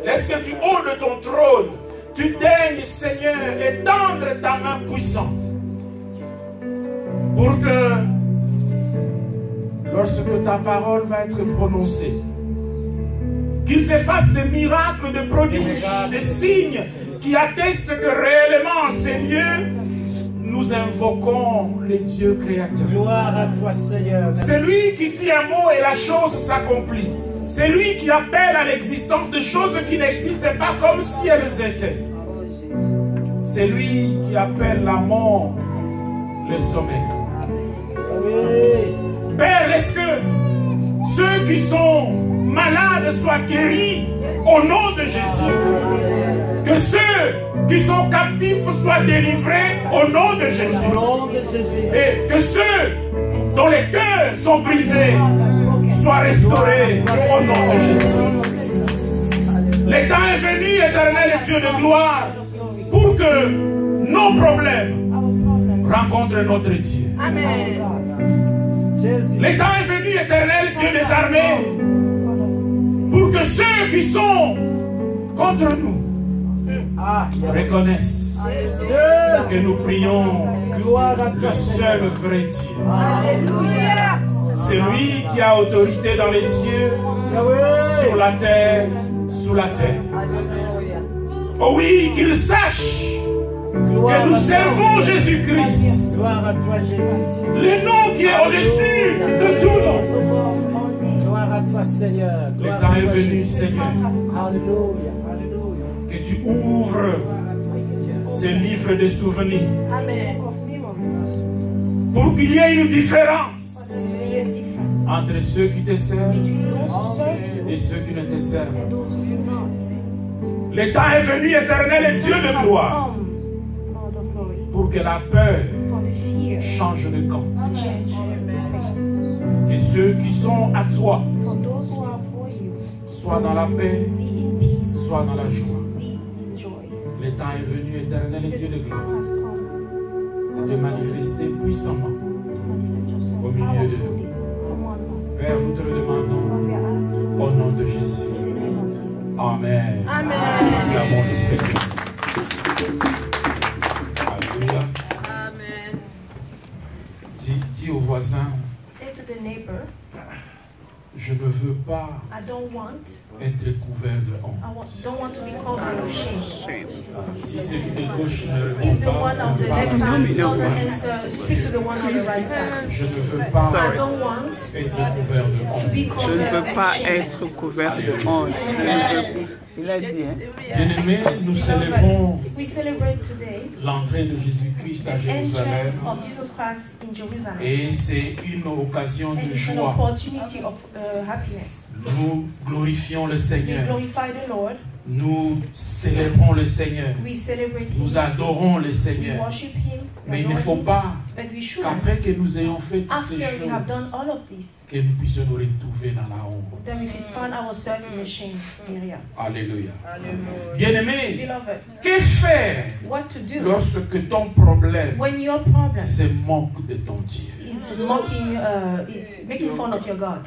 Laisse que tu haut de ton trône, tu daignes, Seigneur, étendre ta main puissante. Pour que, lorsque ta parole va être prononcée, qu'il se fasse des miracles, des prodiges, des signes qui attestent que réellement, en ces lieux, nous invoquons les dieux créateurs. Gloire à toi, Seigneur. C'est lui qui dit un mot et la chose s'accomplit. C'est lui qui appelle à l'existence de choses qui n'existaient pas comme si elles étaient. C'est lui qui appelle la mort, le sommeil. Oui. Père, laisse que ceux qui sont malades soient guéris au nom de Jésus. Que ceux qui sont captifs soient délivrés au nom de Jésus. Et que ceux dont les cœurs sont brisés soient restaurés au nom de Jésus. Le temps est venu, éternel et Dieu de gloire, pour que nos problèmes rencontrent notre Dieu. Amen. Le temps est venu, éternel Dieu des armées, pour que ceux qui sont contre nous reconnaissent que nous prions le seul vrai Dieu. Alléluia. C'est lui qui a autorité dans les cieux, sur la terre, sous la terre. Oh oui, qu'il sache que nous servons Jésus-Christ, Gloire à toi, Jésus. le nom qui est au-dessus de tout nom. Gloire à toi, Seigneur. Le Gloire temps à est toi, venu, Jésus. Seigneur, Alléluia. Alléluia. que tu ouvres ce livre de souvenirs Amen. pour qu'il y ait une différence entre ceux qui te servent et ceux qui ne te servent. Le temps est venu, éternel et Dieu de gloire, pour que la peur change de camp. Que ceux qui sont à toi soient dans la paix, soient dans la joie. Le temps est venu, éternel et Dieu de gloire, de te manifester puissamment au milieu de nous. Père, nous te le demandons au nom de Jésus. Amen. Amen. Nous avons le Seigneur. Alléluia. Amen. Dis au voisin, Say to the neighbor, je ne veux pas I don't want être couvert de honte. don't want to be covered with shame. Si celui de gauche ne répond If the one pas, on the left side doesn't answer, speak to the one on the right side. je ne veux pas I don't want être couvert de to honte. be Je ne covered veux pas with shame. être couvert de honte. Il a dit, hein? Bien-aimés, nous célébrons We celebrate today l'entrée de Jésus-Christ à the Jérusalem entrance of Jesus Christ in Jerusalem. et c'est une occasion And de it's an joie. opportunity of happiness. Nous glorifions le We Seigneur, glorify the Lord. nous célébrons le Seigneur, We celebrate Him. nous adorons le We Seigneur. worship Him. Mais il adore ne faut Him. pas But we should, qu'après que nous ayons fait toutes ces after we have choses, done all of this, que nous puissions nous retrouver dans la honte. then we can find ourselves in the shame area. Alléluia. Bien-aimé, Beloved, que faire what to do lorsque ton problème when your problem se moque de ton Dieu? is mocking, is making fun of your God?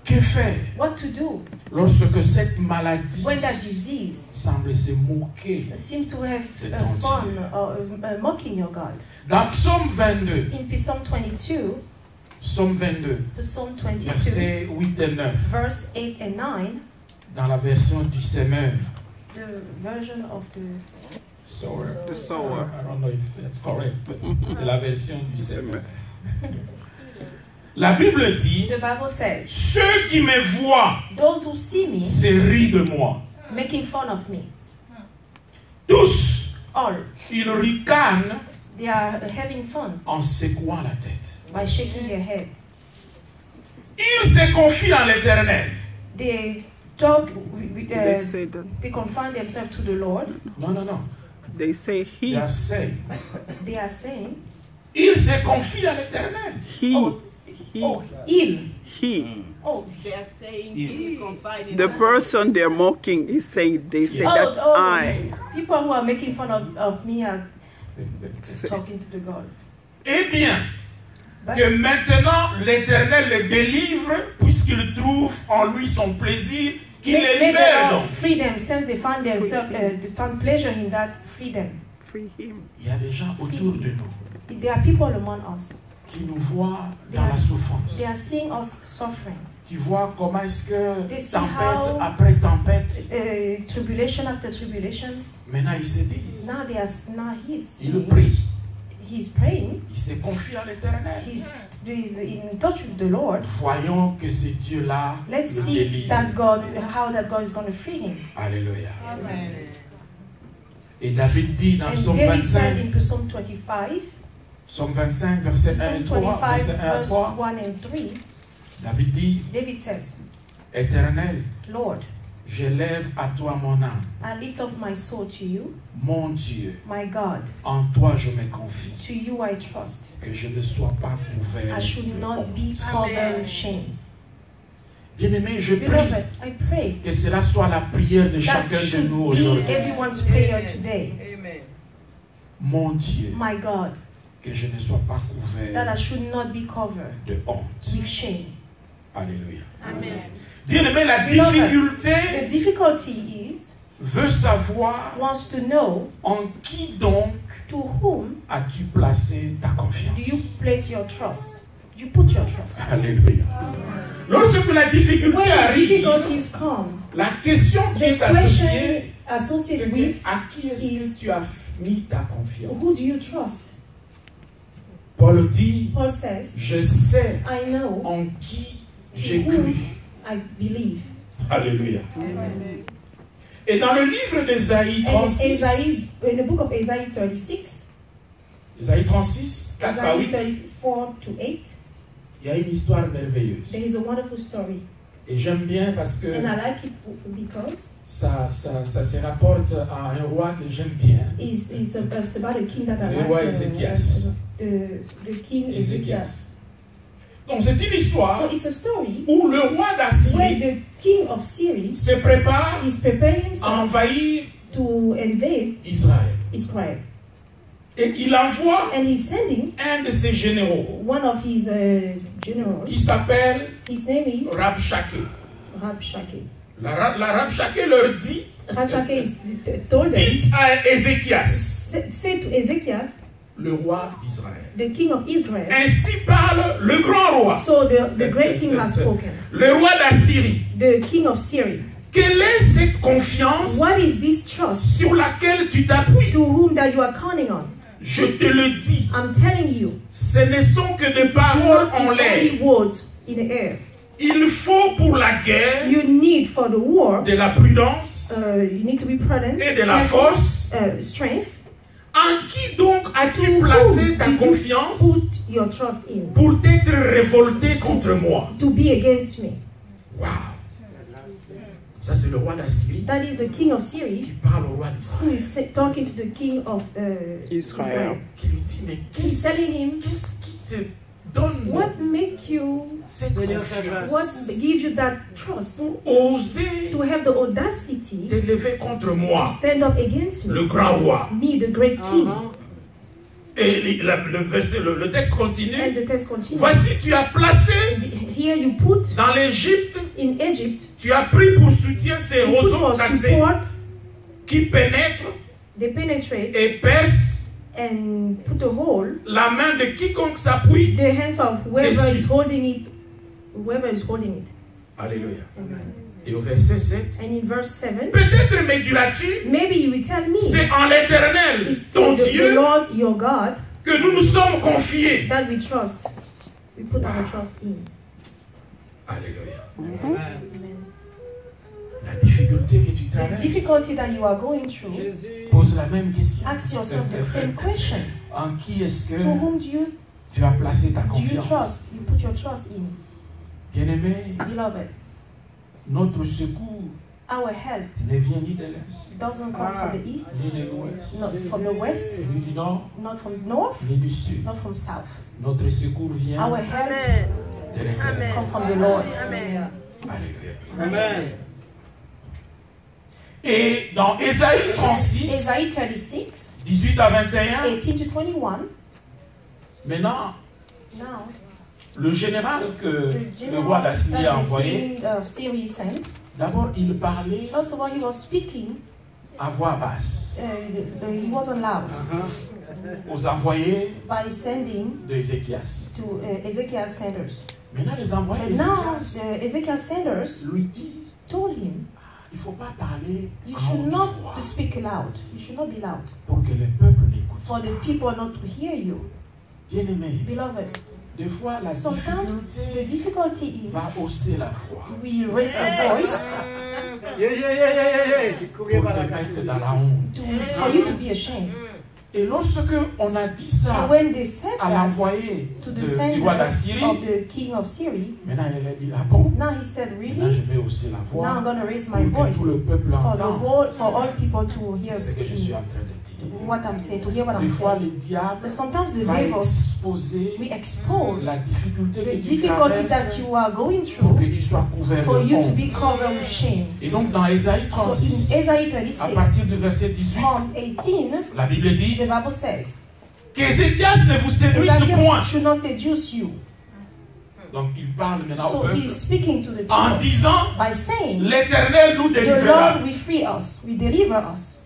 Que faire What to do lorsque cette maladie when that disease semble se moquer? seems to have De ton fun Dieu. or mocking your God? Dans Psaume 22, In Psalm 22, Psaume 22, Psalm 22, versets 8 et 9, verse 8 and 9, dans la version du Semeur. the version of the Sower. The sower. I don't know if that's correct, but c'est la version du Semeur. La Bible dit, the Bible says, ceux qui me voient those who see me se rient de moi. making fun of me, Tous, all ils ricanent they are having fun en secouant la tête. by shaking their heads. Ils se confient en l'Éternel. They talk, They say that. they confine themselves to the Lord. Non, non, non. They say They he. are saying. They are saying, Ils se confient en l'Éternel. He. oh, He. oh, il, He. oh, The person they're mocking is saying, they say oh, that oh, I. people who are making fun of me are talking to the God. Eh bien, But que maintenant l'Éternel le délivre, puisqu'il trouve en lui son plaisir qu'il les May the libère. Lord free them since they found themselves, they found pleasure in that freedom. Free him. Il y a des gens autour de nous There are people among us. qui nous voient They dans are, la souffrance. they are seeing us suffering. Qui voient comment est-ce que They see tempête how- après tempête, Tribulation after tribulations. maintenant ils se disent, Now they are. Now ils prient, he's praying. ils se confient à l'Éternel. He's in touch with the Lord. Voyons que ce Dieu-là Let's le see délivre. that God, how that God is going to free him. Alléluia. Et David dit dans And Psaume David said 25, in Psalm 25, Psaume 25, verset 1 et Psalm 3, 25, verset 1 et verse 3, 1 and 3, David dit, David says, Éternel, Lord, j'élève à toi mon âme, I lift up my soul to you, mon Dieu, my God. en toi je me confie, To you I trust. que je ne sois pas couvert I should de not honte. be covered with shame. Bien-aimé, je prie Beloved, I pray que cela soit la prière de that chacun de should nous be aujourd'hui. everyone's prayer today. Mon Dieu, My God, que je ne sois pas that I couvert should not be covered de honte. with shame. Alléluia. Amen. Bien-aimé, la Beloved, difficulté The difficulty is, veut savoir wants to know en qui donc to whom as-tu placé ta confiance. do you place your trust? You put your trust. Alléluia. Lorsque la difficulté When the arrive, difficulties come, la question qui the est associée, question c'est associated que with à qui est-ce is que tu as mis ta confiance? who do you trust? Paul dit, Paul says, je sais I know en qui j'ai cru. whom I believe. Alléluia. Et dans le livre d'Ésaïe And 36, in the book of Isaiah 36, Ésaïe 36, 4 à Isaiah 8, 34 to 8, il y a une histoire merveilleuse. there is a wonderful story. Et j'aime bien parce que And I like it because ça se rapporte à un roi que j'aime bien. it's about a king that I Le like. roi Ézéchias. The king Ezekias. Donc c'est une histoire So it's a story où le roi where d'Assyrie the king of Syria se prépare is preparing à himself envahir to invade Israël. Israel. Et il envoie And he's sending un de ses généraux one of his generals. qui s'appelle His name is Rabshakeh. Rabshakeh. La Rabshakeh leur dit, Rabshakeh is told them, dites à Ézéchias, say to Ezekias, le roi d'Israël. the king of Israel. Ainsi parle le grand roi, So the great king has spoken. le roi d'Assyrie. The king of Syria. Quelle est cette confiance What is this trust sur laquelle tu t'appuies? to whom that you are counting on? Je te le dis, I'm telling you, ce ne sont que des it's paroles not en as l'air. only words in the air. Il faut pour la guerre You need for the war, de la prudence you need to be prudent, et de la careful, force. strength. En qui donc as-tu To placé whom ta did you confiance put your trust in pour t'être révolté contre moi? to be against me? Waouh! Ça, c'est le roi d'Assyrie That is the king of Syria qui parle au roi who d'Israël. is talking to the king of Israel. Qui lui dit, mais He's telling him, qu'est-ce qui te donne what make you, cette confiance what gives you that trust pour oser to have the audacity t'élever contre to moi, stand up against me, le grand roi? me, the great king? Et le texte continue. And the text continues. Voici, tu as placé Here you put dans l'Égypte, in Egypt, tu as pris pour soutien ces you put roseaux for cassés support, qui pénètrent they penetrate et percent and put a hole la main de quiconque s'appuie. the hands of whoever Dessus. is holding it, whoever is holding it. Alléluia. Amen. Et au verset 7, And in verse 7, peut-être me diras-tu, maybe you will tell me, c'est en l'Éternel, it's ton the Dieu, Lord your God que nous nous sommes confiés. that we trust. We put our trust in. Alléluia. Amen. La difficulté que tu The traverses, difficulty that you are going through, pose la même question. ask yourself the same question. En qui est-ce que To whom do tu as placé ta you confiance? trust? You put your trust in. Bien-aimé, Beloved, notre secours our help ne vient ni de l'Est, doesn't come from the east, ni de l'Ouest, not from the west, ni du Nord, not from north, ni du Sud. not from south. Notre secours vient Our help de l'Éternel. come from the Lord. Alléluia. Amen. Et dans Ésaïe 36, Isaiah 36, 18 à 21, 18 to 21. maintenant, Now, le général que the le general roi d'Assyrie a that the envoyé, king of Syria sent, D'abord, il parlait First of all, he was speaking. à voix basse He wasn't loud. aux envoyés By sending de Ézéchias. to Ezekiel senders. Maintenant, les envoyés But now, d'Ézéchias the Ezekiel senders lui disent, told him, il ne faut pas parler you en should haute not voix speak loud. You should not be loud. pour que le peuple l'écoute. For the people not to hear you. Bien-aimé, Beloved, des fois la sometimes the difficulté difficulty is va hausser la voix we raise our voice pour te mettre dans la honte. for you to be ashamed. Et lorsque on a dit ça And when they said à that l'envoyé to the du sender roi of d'Assyrie, the king of Syria, maintenant elle a dit, ah bon, now he said, maintenant je really? vais hausser la Now voix I'm going to raise my pour que voice tout le peuple for entende all people to hear ce que je suis en train de dire. what I'm saying, to hear what Des I'm fois, saying. le diable So sometimes the va devil, exposer we expose la difficulté the que tu difficulty that traverses you are going pour que through tu sois couvert for de you to be honte. covered with shame. Et donc dans Ésaïe So in 36, Isaiah à 36, partir du verset 18, from 18, la Bible dit the Bible says, qu'Ézéchias ne vous séduise point. Ezekiel should not seduce you. Donc il parle maintenant au So peuple he's speaking to the en people disant, by saying, l'Éternel nous the délivrera. Lord will free us, will deliver us.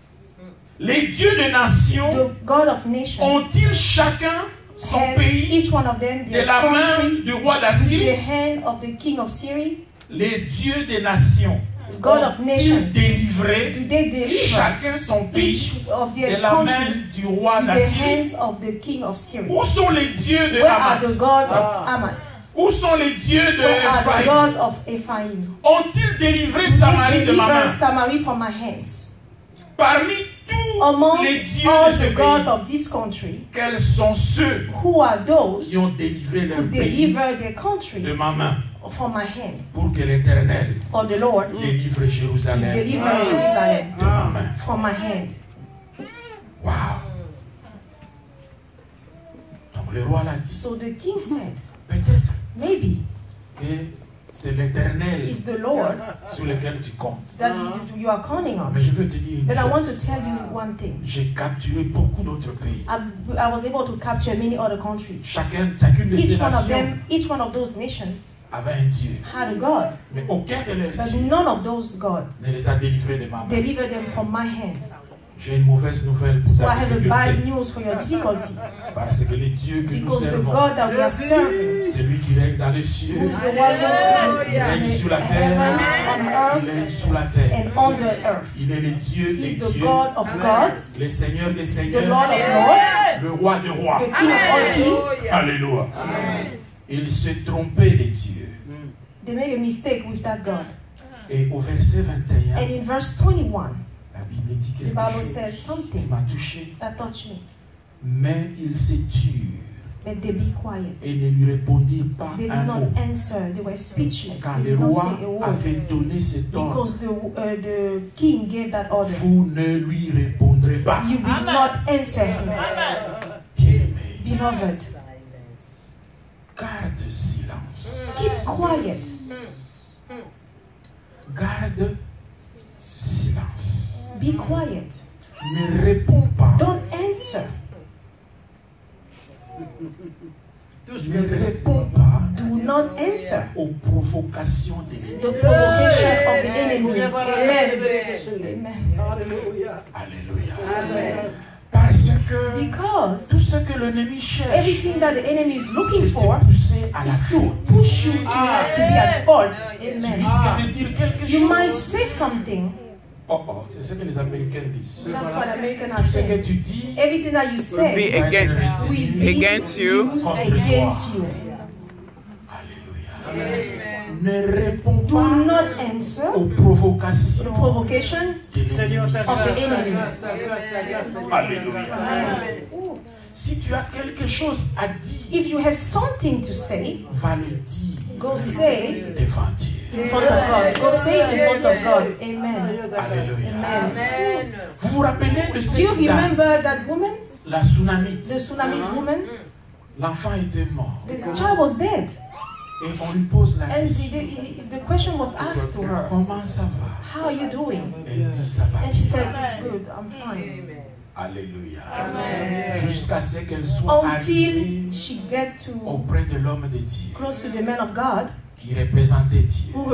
Les dieux des nations The God of nations ont-ils chacun son had pays each one of them de their la main country du roi with the d'Assyrie? hand of the king of Syria? Les dieux des nations God of ont-ils nations, délivré do they deliver chacun son pays each of de their la main countries du roi in the d'Assyrie? hands of the king of Syria? Où sont les dieux de Where are the Hamath? gods of Amat? Où sont les dieux de Where are the Ephraïm? gods of Ephraim? Ont-ils délivré They Samarie de ma deliver main? Samaria from my hands. Parmi tous Among les dieux all de ce the gods pays, of this country, quels sont ceux who are those qui ont délivré who leur pays deliver their country de ma main from my hands? pour que l'Éternel For the Lord délivre Jérusalem deliver Jerusalem de ma main? from my hand. Wow. Donc le roi l'a dit. So the king said, Peut-être maybe que c'est l'Éternel it's the Lord sur lequel tu comptes. that you are counting on. Mais je veux te dire une But I want to chose. tell you one thing. J'ai capturé beaucoup d'autres pays. I was able to capture many other countries. Chacune de ces Each one of nations them, each one of those nations avait un Dieu. had a God. Mais aucun de leurs But dieux none of those gods ne les a délivrés de ma main. delivered them from my hands. J'ai une mauvaise nouvelle pour So I ta have a difficulté. bad news for your difficulty. Parce que les dieux que nous Because the servons, God that we are serving, celui qui règne dans les cieux, who is the one who il règne sur la terre, heaven, on il earth, règne sous la terre. and on the earth. Il est le Dieu des He's the dieux, God of gods, le Seigneur des the seigneurs, Lord of lords, le roi des rois. the King of all kings. Alléluia. Il se trompait des dieux. They made a mistake with that God. Et au verset And 21, in verse 21, la Bible dit the quelque Bible chose says qui something m'a touché. that touched me. Mais ils se turent But they be quiet. et ne lui répondirent pas They un did mot. not answer. They were speechless. Car They le did not roi say a word. avait donné cet ordre. Because the king gave that order. Vous ne lui répondrez pas. You will not answer him. Bien-aimé, Beloved, garde silence. keep quiet. Garde silence. Be quiet. Ne réponds pas. Don't answer. Ne réponds pas Do not answer aux provocations de the l'ennemi. provocation of the enemy. Amen. Alléluia. Amen. Parce que Because tout ce que l'ennemi cherche, everything that the enemy is c'est looking for de pousser à la is to faute. push you to be at fault. Tu Amen. risques de dire quelque You might chose. say something. Oh, oh, c'est ce que les Américains disent. That's what Americans are Tout ce que saying. tu dis Everything that you Will say be va être against, retenu. will be against you. used Contre toi. against you. Alléluia. Ne réponds Do pas not answer aux the provocations provocation de l'ennemi. of the enemy. Alléluia. Amen. Si tu as quelque chose à dire, If you have something to say, va le dire go say devant Dieu. in front of God. Go say it in front of God. Amen. Alléluia. Amen. Vous vous rappelez de Do you cette dame, remember that woman, la Sunamite? the Sunamite woman? L'enfant était mort. The child was dead. Et on lui pose la And question. the question was asked to her, Comment ça va? how are you doing? Elle dit ça va And she bien. said, it's good, I'm fine. Alléluia. Amen. Jusqu'à ce qu'elle soit arrivée Until she get to auprès de l'homme de Dieu. close to the man of God, qui représentait Dieu. who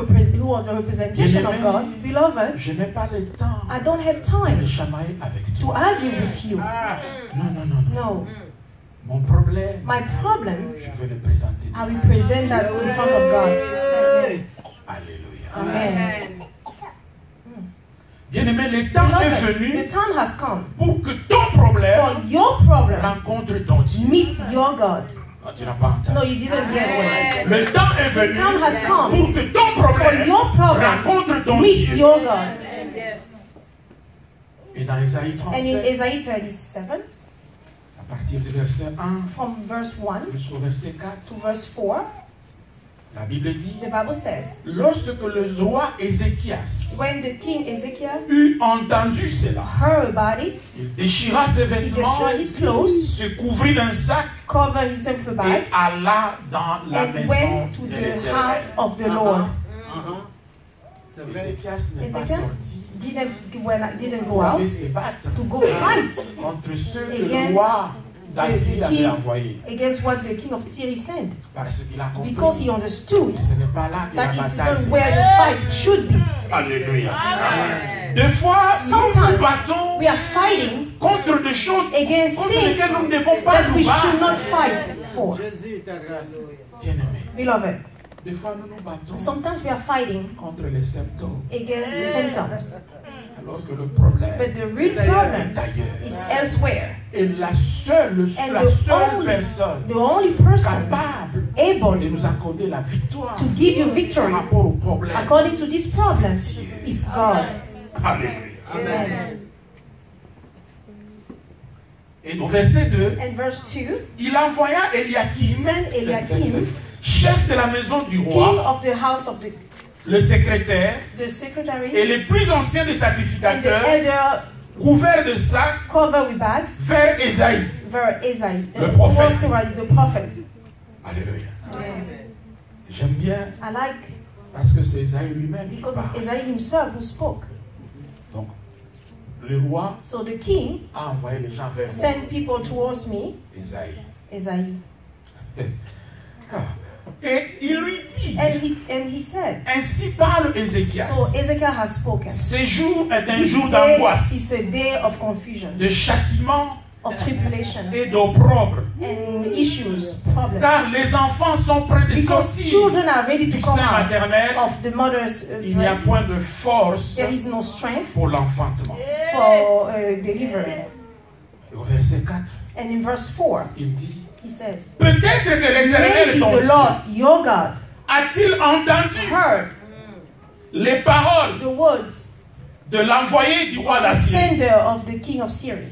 was the representation of God, beloved, Je n'ai pas le temps I don't have de time me chamailler avec to toi. argue with you. Non, non, non, non. No. Mon problème, My problem, je vais le présenter. I will present that in front of God. Alléluia. Amen. Bien-aimé, le temps est Beloved, venu the time has come pour que ton problème for your problem rencontre ton Dieu. meet your God. Ah, tu n'as pas No, entendu. you didn't hear Le temps est venu The time has come pour que ton for problème your problem rencontre ton meet Dieu. your God. Et dans Isaïe And in 37, Isaiah 37, à partir du verset 1 from verse 1 jusqu'au verset 4, to verse 4, la Bible dit, the Bible says, lorsque le roi Ézéchias when the king Ezekiel eut entendu cela, heard about it, il déchira ses he vêtements, destroyed his clothes, se couvrit d'un sac covered himself with a et bag, alla dans la and maison went to de the l'Éternel. house of the Lord. Ézéchias n'est pas Ezekiel sorti didn't go pour aller out se battre to go fight contre ceux que le against roi d'Assyrie the avait king envoyés. against what the king of Syria sent, Parce qu'il a compris because he understood que ce n'est pas là que la that it's bataille not se where passe. the fight should be. Alléluia. Des fois, nous Sometimes nous battons we are fighting contre des choses against contre things lesquelles nous ne devons pas that nous we should not battre. fight for. Bien-aimés, Beloved, des fois nous nous battons sometimes we are fighting contre les symptômes, against the symptoms, alors que le problème but the real est problem ailleurs. is elsewhere. Et la seule And personne the only person capable de able nous accorder la victoire to give you par victory rapport au problème, according to this problem is God. Alléluia. Amen. Et au verset 2, And verse 2, il envoya he Eliakim, sent Eliakim, chef de la maison du king roi, of the house of le secrétaire the secretary, et les plus anciens des and the sacrificateurs, elder couverts de sacs, covered with bags, vers Ésaïe. were Isaiah, Le prophète. was the prophet. Alléluia. Amen. J'aime bien I like, parce que c'est Ésaïe lui-même qui because parle. it's Isaiah himself who spoke. Donc, le roi So the king a envoyé les gens vers moi. sent people towards me, Ésaïe. Isaiah. Ah. Et il lui dit, And he said, ainsi parle Ézéchias. so Ezekiel has spoken. Ce jour est un This jour day is d'angoisse, a day of confusion, de châtiment of tribulation, et d'opprobre. and issues, problems. Car les enfants sont prêts de Because sortir children are ready to du come sein out maternel. of the mother's Il n'y a breast. point de force There is no strength pour l'enfantement. for delivery. Et au verset 4, And in verse 4, il dit, he says, peut-être que l'Éternel maybe ton the Dieu Lord, your God, a-t-il entendu heard les paroles the words de l'envoyé du roi the d'Assyrie sender of the king of Syria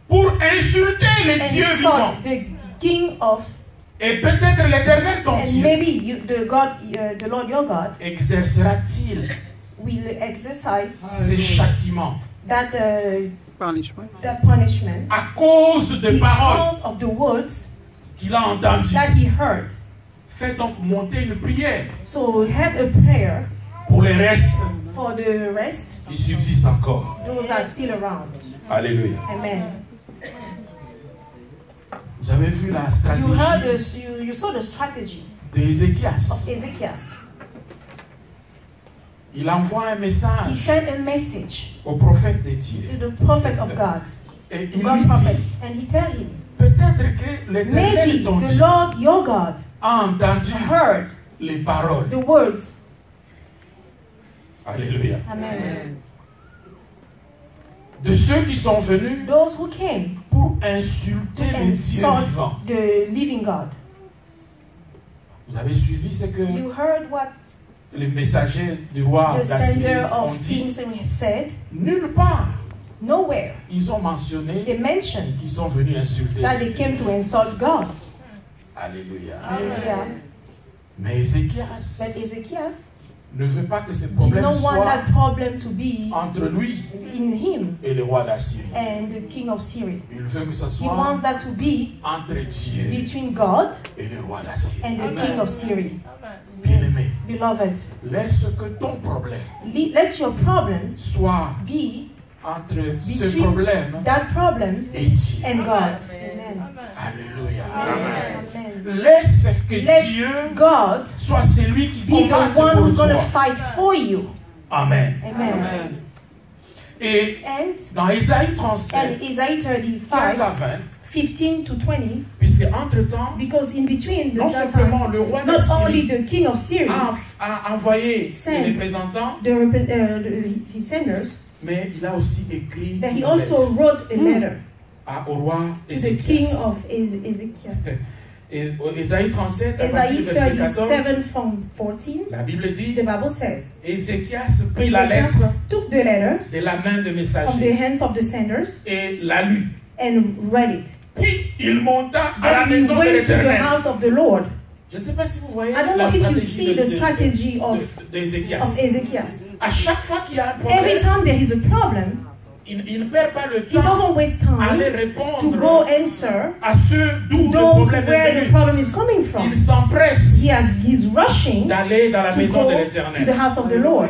pour insulter les and dieux vivants. sought the king of, Et peut-être l'Éternel ton and Dieu maybe you, the Lord your God exercera-t-il will exercise ces châtiments that Punishment. that punishment à cause de paroles because of the words qu'il a entendues. that he heard. Fais donc monter une prière So have a prayer pour les restes for the rest, qui subsistent encore. those are still around. Alléluia. Amen. Vous avez vu la You heard stratégie this, you saw the strategy of d'Ézéchias. Ezekiel. Il envoie un He message sent a message au prophète de Dieu. to the prophet of God, Et il God lui prophet, dit, and he tell him, peut-être que l'Éternel maybe ton the Dieu Lord your God a entendu heard les paroles. the words. Alléluia. Amen. De ceux qui sont venus Those who came pour insulter les and dieux sought vivants. the living God. Vous avez suivi ce que You heard what les messagers du roi the d'Assyrie sender ont of dit? King Syria said? Nulle part. Nowhere. Ils ont mentionné They mentioned qu'ils sont venus insulter that Dieu. they came to insult God. Alléluia. Hallelujah. Mais Ézéchias But Ezekiel ne veut pas que ce did problème not want soit that problem to be entre lui in him et le roi d'Assyrie. and the king of Syria. Il veut que ce He soit wants that to be entre Dieu between God et le roi d'Assyrie. and the king of Syria. Bien-aimé, Beloved, laisse que ton problème let your problem soit be entre ce between problème that problem et Dieu. and God. Amen. Alléluia. Amen. laisse que Let Dieu God soit celui qui be the combatte one pour who's going to toi. fight for you. Amen. Amen. Et And dans Isaïe 37, Isaiah 15 à 35, 20, 15 to 20, puisque entre-temps, because in between non that simplement time, le roi not only d'Assyrie the king of Syria, a envoyé Send. des représentants, his senders, mais il a aussi écrit but he une also lettre wrote a letter au roi to the king Ézéchias. of Ezekiel. Et Isaïe 37, à partir du Isaiah verset 14, 37 from 14, la Bible dit, the Bible says, Ézéchias prit la lettre Ezekiel took the letter de la main de from the messager hands of the senders et la lut. and read it. Puis il monta à la Then he maison de went to the l'Éternel. house of the Lord. Je ne sais pas si vous voyez I don't la know if you stratégie see the strategy of d'Ézéchias. Ezekiel. À chaque fois qu'il y a un Every problème, time there is a problem, il ne perd pas le he temps doesn't waste à aller time to répondre go answer à ceux d'où le those problème where est the venu. problem is coming from. Il s'empresse He's rushing d'aller dans la to maison go de to the l'Éternel. house of the Lord.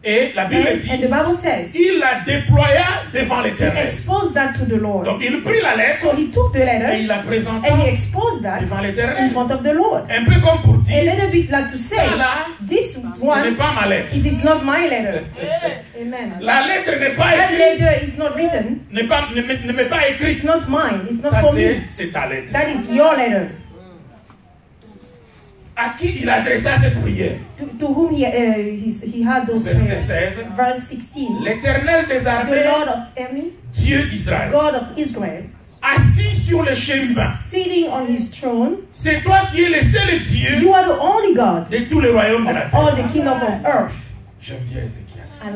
Et la Bible And dit, the Bible says, il la déploya devant he l'Éternel. exposed that to the Lord. Donc il prit la lettre So he took the et letter il la présenta and he exposed that devant in l'Éternel. front of the Lord. Un peu comme pour A dire, little bit like to say, ça là, this ce n'est one, pas ma lettre. it is not my letter. Amen. La lettre n'est pas That écrite, letter is not written. ne m'est pas It's écrite. not mine. It's not Ça for me. c'est ta lettre. That is your letter. À qui il adressa cette prière? To whom he had those Verset prayers. 16. Verse 16. L'Éternel des The armées, Lord of army, Dieu d'Israël, God of Israel, assis sur le chérubin. sitting on his throne. C'est toi qui es le seul Dieu You are the only God de tous les royaumes de la of all terre. the kingdom of earth. J'aime bien Ézéchias. I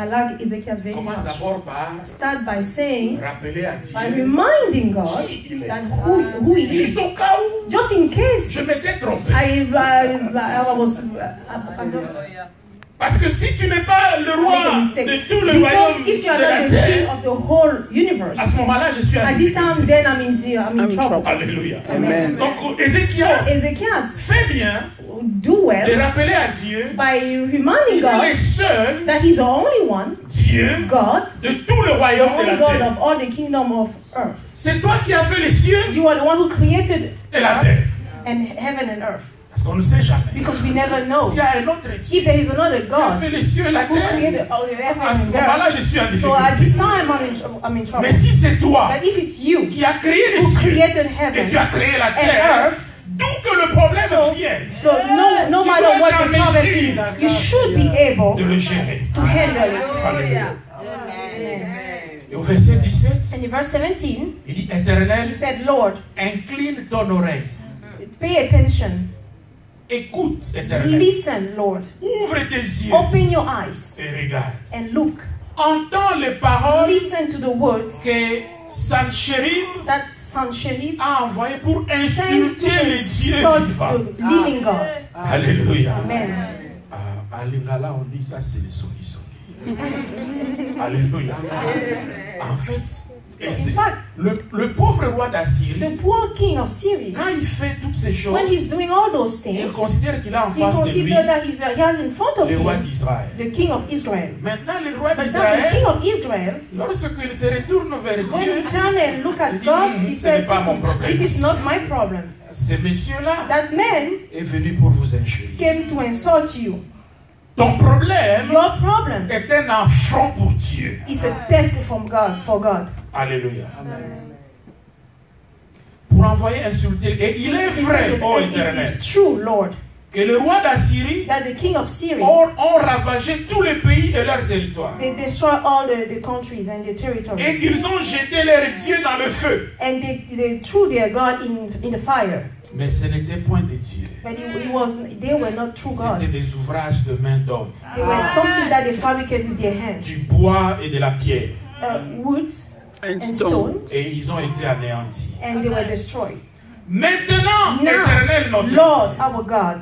like Ezekiel very Commence much. d'abord par Start by saying, rappeler à by Dieu reminding God qui il est. that who he Juste is. au cas où Just in case je m'étais trompé. I was Parce que si tu n'es pas le make a roi mistake. de tout le Because royaume if you are de la not the king terre, of the whole universe, à ce moment-là, je suis en at this time, difficulté. then I'm in trouble. Alléluia. Amen. Donc Ézéchias Ezekiel, fait bien do de well rappeler à Dieu by reminding qu'il est God le seul that He's the only one, Dieu God, de tout le the royaume de only la God terre. of all the kingdom of earth. C'est toi qui as fait les cieux You are the one who created et la earth terre. and heaven and earth. Parce qu'on ne sait jamais. Because we never know S'il y a un autre Dieu if there is another qui a God fait les cieux et la who terre, created all the heaven à ce and moment-là, earth. je suis en So at this difficulté. time, I'm in trouble. Mais si c'est toi But if it's you qui as créé les who cieux created et heaven tu as créé la and terre, earth, d'où que le problème So- vienne, so no Tu matter dois what être the en problem mesure is, you should be able de le gérer. to handle it. Alléluia. Et au verset 17, And in verse 17, il dit, he Éternel, said, Lord, incline ton oreille. pay attention. Écoute, Éternel. Listen, Lord. Ouvre tes yeux Open your eyes et regarde. and look. Entends les paroles Listen to the words que Sanchérib that Sancheriv a envoyées pour sent to insulter les dieux insult vivants. the living God. Alléluia. Amen. À Lingala, on dit ça, c'est les songi. Alléluia. En fait, In fact, le pauvre roi d'Assyrie, the poor king of Syria, quand il fait toutes ces choses, when he's doing all those il things, considère qu'il a en he face de lui considers that he has in front of le roi him d'Israël. the king of Israel. Maintenant, le roi But now the d'Israël, king of Israel, lorsqu'il se retourne vers when Dieu, he turned and looked at il dit, God, he ce n'est said, pas mon problème. it is not my problem. Ce monsieur-là That man est venu pour vous injurier. came to insult you. Ton problème Your problem est un affront pour Dieu. is a test from God, for God. Alléluia. Pour envoyer insulter. Et il est He vrai, said, ô and it Éternel, is true, Lord, que le roi d'Assyrie that the king of Syria, ont ravagé tous les pays et leur territoire. they destroy all the countries and the Et territories. ils ont jeté leur Dieu dans le feu. And they threw their God in the fire. Mais ce n'était point de Dieu. But they were not true C'était gods. des ouvrages de main d'homme. They were something that they fabricated with their Du hands. bois et de la pierre. Wood And and stone. stone, Et ils ont été anéantis. and they were destroyed. Maintenant, Now, Éternel notre Lord, Dieu, our God,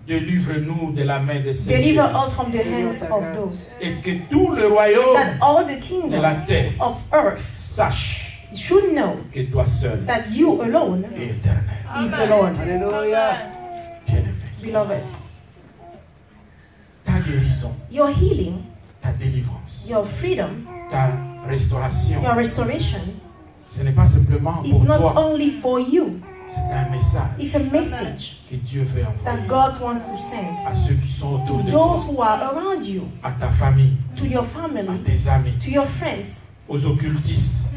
délivre-nous de la main de ces deliver géants. us from the hands of those. Et que tout le royaume That all the de kingdom la terre of earth sache should know que toi seul that you alone est éternel. is the Lord. Bien-aimé. Beloved, Ta guérison, your healing, ta délivrance, your freedom, ta restauration, your restoration ce n'est pas simplement is pour not toi, only for you, C'est un message It's a message que Dieu veut that envoyer God wants to send à ceux qui sont autour to de toi, those who are around you, à ta famille, to your à family, tes amis, to your friends, aux occultistes,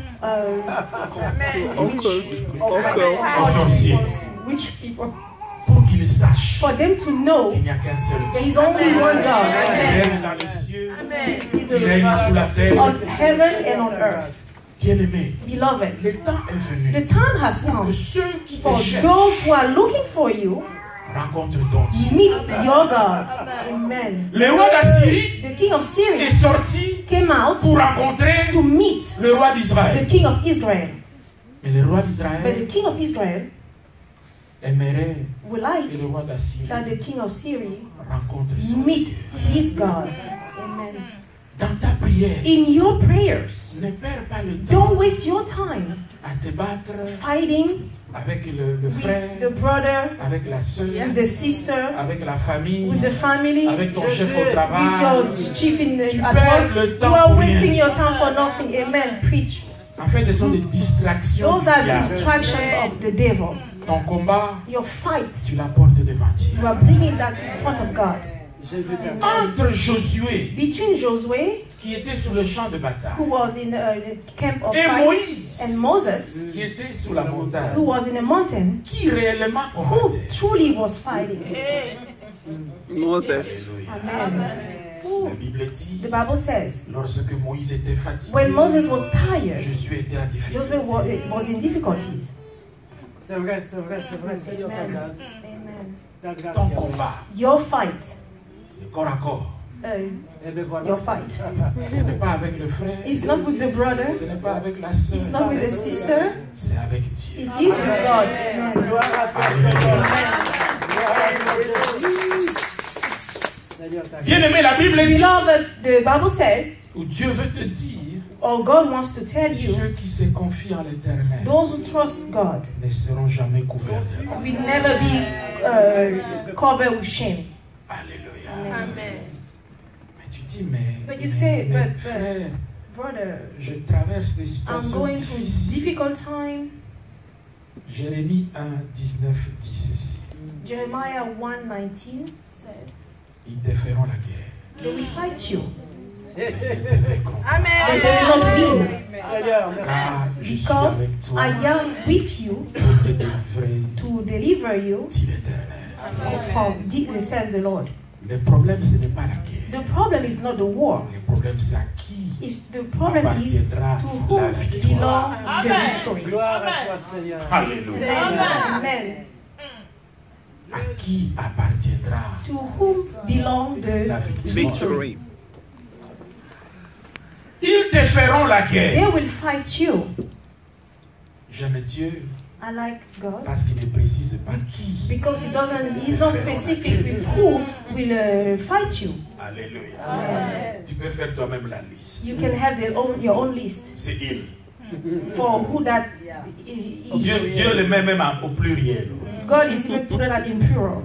aux sorciers, witch people, pour qu'ils sachent for them to know qu'il n'y a qu'un seul there Dieu. is only one Il God. règne dans les cieux, il règne sous la terre. On heaven and on earth. Bien-aimés, Beloved, le temps est venu the time has que come ceux qui for te cherchent those who are looking for you, rencontrent ton Dieu. meet your God. Amen. Le roi d'Assyrie The king of est Syria sorti came out pour rencontrer to meet le roi the d'Israël. king of Israel. Mais le roi But the d'Israël king of Israel aimerait would que like le roi d'Assyrie that the king of Syria rencontre son meet Dieu. his God. Amen. Dans ta prière, In your prayers, ne perds pas le temps don't waste your time à te battre fighting avec le frère, with the brother, avec la sœur, with the sister, avec la famille, with the family, avec ton chef au with travail. your chief in Tu at perds work. le You temps are pour wasting rien. your time for nothing. Amen. Preach. En fait, ce sont des distractions Those du are diable. distractions of the devil. Ton combat, Your fight, tu l'apportes devant Dieu. you are bringing that in front of God. Entre Josué, Between Josué, qui était sur le champ de bataille, who was in the camp of et fight, Moïse, and Moses, qui était sur la montagne, who was in a mountain, qui réellement who combattait. truly was fighting. Moses. Amen. La Bible dit, The Bible says, lorsque Moïse était fatigué, when Moses was tired, Josué était en Joshua difficulté. was in difficulties. C'est vrai, c'est vrai, c'est vrai. Seigneur, ta grâce. Amen. Ta grâce. Ton combat, Your fight, le corps à corps, Eh bien, voilà. your fight. ce n'est pas avec le frère, It's not with the brother, ce n'est pas avec la it's sœur, not with the sister, c'est avec Dieu. it is with God. Amen. Gloire à toi, Alléluia. Seigneur, ta grâce. Bien-aimé, la Bible dit, Beloved, the Bible says, où Dieu veut te dire, or God wants to tell you, ceux qui se confient en l'éternel those who trust God ne seront jamais couverts de honte. will never be covered with shame. Alléluia. Amen. Mais tu dis, mais, But you say, mais but- frère, Brother, je traverse des I'm situations going through difficiles. difficult time. Jérémie 1, 19 dit ceci. Jeremiah 1:19 says, Ils te feront la guerre, they will fight you, mais ils te vaincront. but they will not win, Seigneur, merci. Car je suis because avec toi I am with you pour te délivrer, to deliver you dit l'Éternel. from, says the Lord. Le problème, ce n'est pas la guerre. The problem is not the war. Le problème, c'est à qui The problem is appartiendra to la whom victoire. belong the victory. Gloire à toi, Seigneur. Alléluia. Amen. À qui appartiendra To whom belong la the victoire? Victory. Ils te feront la guerre. They will fight you. J'aime Dieu I like God parce qu'il ne précise pas qui. because he's not specific with who will fight you. Alléluia. Amen. Tu peux faire toi-même la liste. You can have your own list C'est il. for who that Dieu le met même au pluriel. God is even put that in plural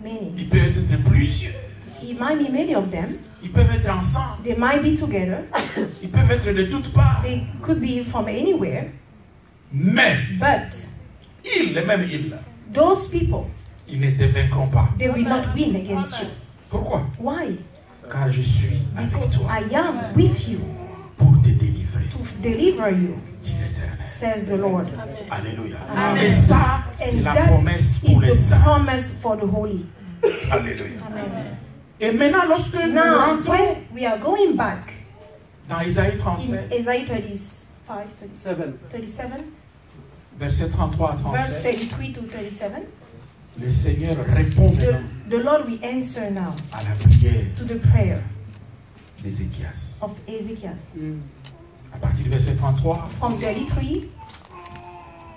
meaning. Il peut être plusieurs. It might be many of them. Ils peuvent être ensemble. They might be together. Ils peuvent être de toutes parts. They could be from anywhere. Mais But il, le même il, those people, ils ne te vaincront pas. they will not win against you. Pourquoi? Why? Car je suis avec Because toi I am with you pour te délivrer, to deliver you, dit l'Éternel. says the Lord. Alléluia. Amen. Et ça, c'est And la that promesse is pour les the saints. promise for the holy. Alléluia. Amen. Et maintenant, lorsque nous Now, rentrons when we are going back dans Isaïe in 37, Isaiah 35, 37, versets 33 à verse 37, 33 to 37, le Seigneur répond maintenant the Lord will answer now à la prière to the prayer d'Ézéchias. of Ezekias. À partir du verset 33, From 33,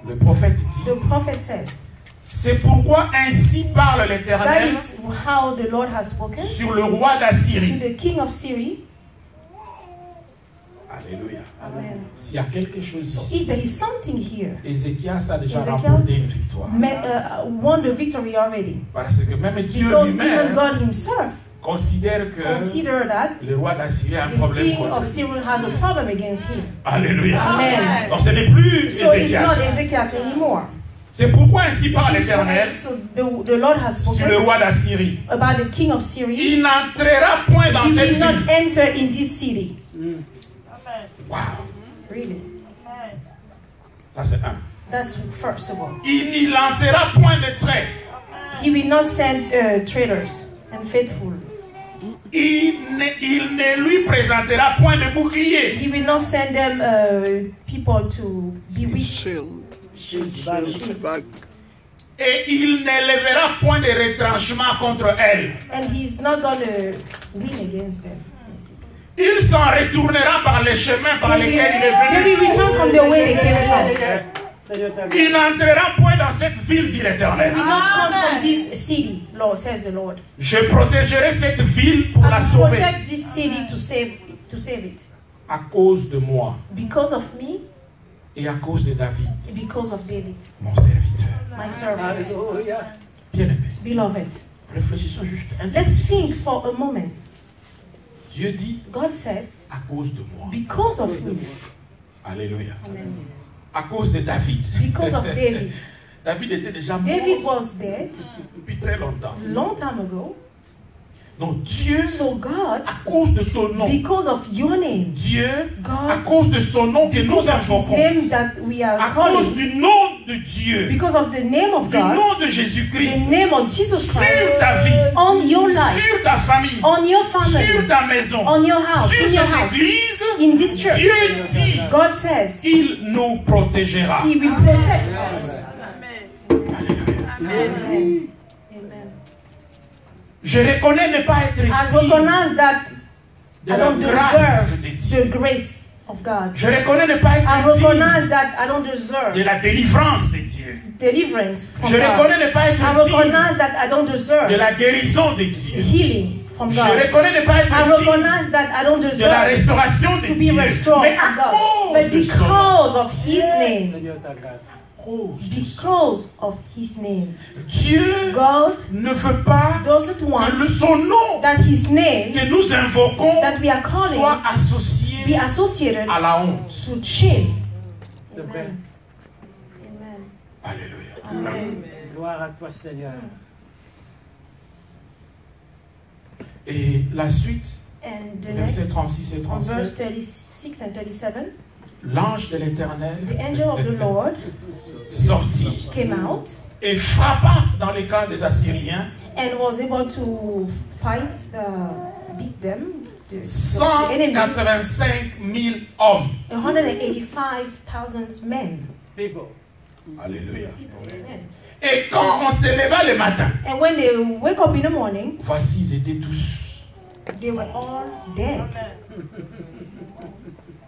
le prophète dit, the prophet says, c'est pourquoi ainsi parle that l'Éternel is how the Lord has spoken sur le roi to d'Assyrie. the king of Syria. Alléluia. Amen. S'il y a quelque chose So ici, if there is something here, Ézéchias a déjà Ezekiel remporté une victoire. won the victory already. Parce que même Dieu Because even lui-même God himself considère que consider that le roi d'Assyrie a un the problème king contre of lui. Syria has a problem against him. Alléluia. Amen. Donc ce n'est plus So it's not Ézéchias. Ezekias anymore. C'est pourquoi ainsi parle l'Éternel So the Lord has sur le spoken roi d'Assyrie. about the king of Syria. Il n'entrera point dans He cette will not ville. enter in this city. Wow. Really. Ça c'est un. That's first of all. Il n'y lancera point de traite. He will not send traitors and faithful. Il ne lui présentera point de bouclier. He will not send them people to be weak. Shield. Back. Et il n'élèvera point de retranchement contre elle. And he's not going to win against them. Il s'en retournera par les chemins par They lesquels il est will venu. return from the way they came from. Seigneur ta Il grâce. n'entrera point dans cette ville, dit l'Éternel. They will not come from this city, Lord, says the Lord. Je protégerai cette ville pour I la will sauver protect this city to save it. à cause de moi Because of me, et à cause de David, because of David, mon serviteur. my servant. Alléluia. Bien-aimé, Beloved, réfléchissons juste un peu. let's think for a moment. Dieu dit God said, à cause de moi. because of me. Alléluia. Amen. À cause de David. Because of David. David était déjà mort David was dead depuis très longtemps. long time ago. Donc Dieu, So God, à cause de ton nom, because of your name, Dieu, à God, cause de son nom que nous because of his invoquons, name that we à are cause calling, du nom de Dieu, because of the name of du God, nom de the Jésus-Christ, name of Jesus sur Christ, ta vie, on your life, sur ta famille, on your sur family, ta maison, on your house, sur in your cette house, église, in this church. Dieu dit, God says il nous protégera. He will protect us. Alléluia. Amen. Amen. Je reconnais ne pas être I digne recognize that de I la don't grâce de deserve Dieu. the grace of God. Je reconnais ne pas I être recognize digne that I don't de deserve la délivrance de Dieu. deliverance from Je God. reconnais ne pas I être digne recognize that I don't de deserve la guérison de Dieu. healing from Je God. reconnais ne pas I être digne recognize that I don't de la deserve restauration de to be Dieu. restored Mais from à God. cause But de son nom. because of His name, Seigneur ta grâce. because of His name, Dieu God ne veut pas doesn't que want son nom that His name que nous invoquons that we are calling soit be associé associated à la honte. to shame. C'est vrai. Amen. Alléluia. Amen. Gloire à toi, Seigneur. Et la suite, And the versets next, 36 et on verse 37, 36 and 37, l'ange de l'Éternel the angel of the Lord sortit came out et frappa dans les camps des Assyriens and was able to fight, beat them, the enemies, 185 000 hommes. 185,000 men. People. Alléluia. Amen. Et quand on se leva le matin, And when they wake up in the morning, voici, ils étaient tous. they were all dead.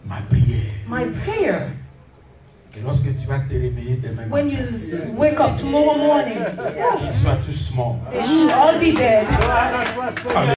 Ma prière, My prayer, que lorsque tu vas te réveiller demain when matin, you wake up tomorrow morning, qu'ils soient tous morts. they should all be dead. Gloire à toi, Seigneur.